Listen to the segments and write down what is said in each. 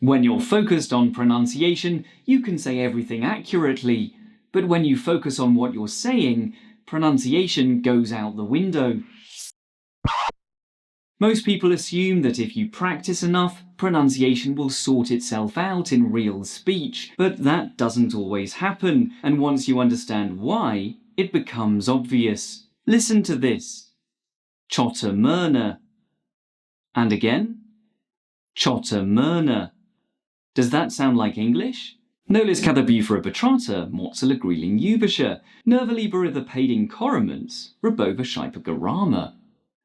When you're focused on pronunciation, you can say everything accurately, but when you focus on what you're saying, pronunciation goes out the window. Most people assume that if you practice enough, pronunciation will sort itself out in real speech, but that doesn't always happen, and once you understand why, it becomes obvious. Listen to this. Chottamyrna. And again. Chottamyrna. Does that sound like English? Nolis cadabufera batrata, mozzala greeling ubisha, nervalibera paiding coroments, rabova shipagarama.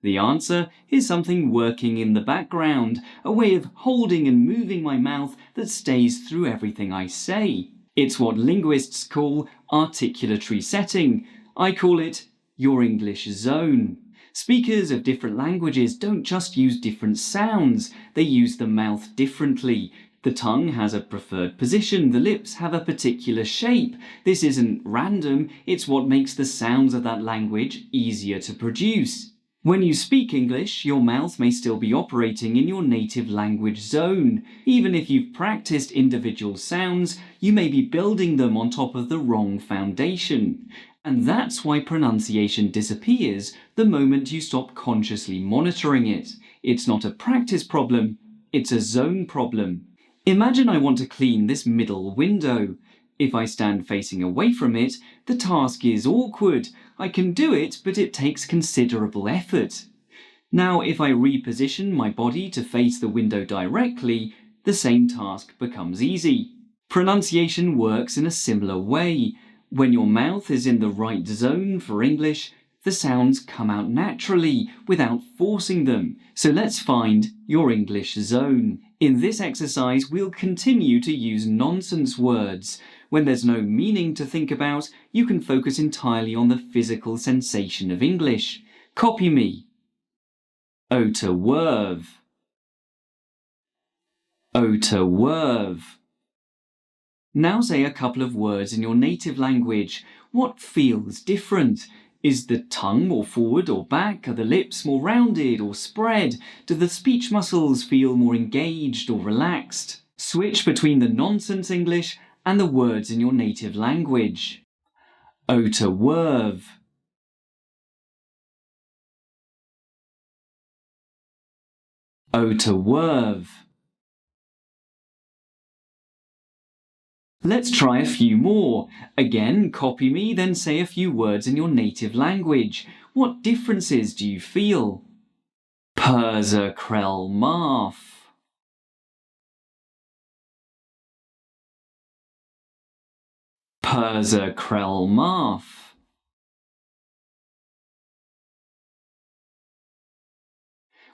The answer is something working in the background, a way of holding and moving my mouth that stays through everything I say. It's what linguists call articulatory setting. I call it your English zone. Speakers of different languages don't just use different sounds, they use the mouth differently. The tongue has a preferred position, the lips have a particular shape. This isn't random, it's what makes the sounds of that language easier to produce. When you speak English, your mouth may still be operating in your native language zone. Even if you've practiced individual sounds, you may be building them on top of the wrong foundation. And that's why pronunciation disappears the moment you stop consciously monitoring it. It's not a practice problem, it's a zone problem. Imagine I want to clean this middle window. If I stand facing away from it, the task is awkward. I can do it, but it takes considerable effort. Now, if I reposition my body to face the window directly, the same task becomes easy. Pronunciation works in a similar way. When your mouth is in the right zone for English, the sounds come out naturally without forcing them. So let's find your English zone. In this exercise, we'll continue to use nonsense words. When there's no meaning to think about, you can focus entirely on the physical sensation of English. Copy me. Ota werv. Ota werv. Now say a couple of words in your native language. What feels different? Is the tongue more forward or back? Are the lips more rounded or spread? Do the speech muscles feel more engaged or relaxed? Switch between the nonsense English and the words in your native language. Ota werv. Ota werv. Let's try a few more. Again, copy me, then say a few words in your native language. What differences do you feel? Perza krell marf. Perza krell marf.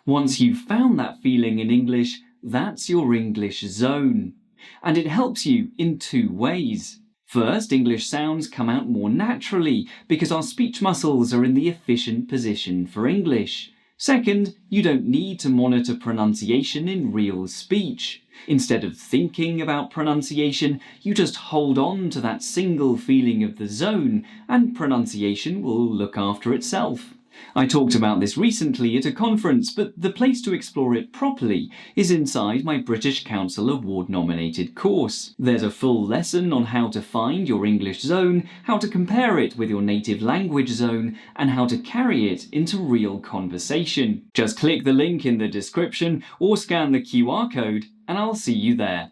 Once you've found that feeling in English, that's your English zone. And it helps you in two ways. First, English sounds come out more naturally because our speech muscles are in the efficient position for English. Second, you don't need to monitor pronunciation in real speech. Instead of thinking about pronunciation, you just hold on to that single feeling of the zone and pronunciation will look after itself. I talked about this recently at a conference, but the place to explore it properly is inside my British Council Award-nominated course. There's a full lesson on how to find your English zone, how to compare it with your native language zone, and how to carry it into real conversation. Just click the link in the description or scan the QR code, and I'll see you there.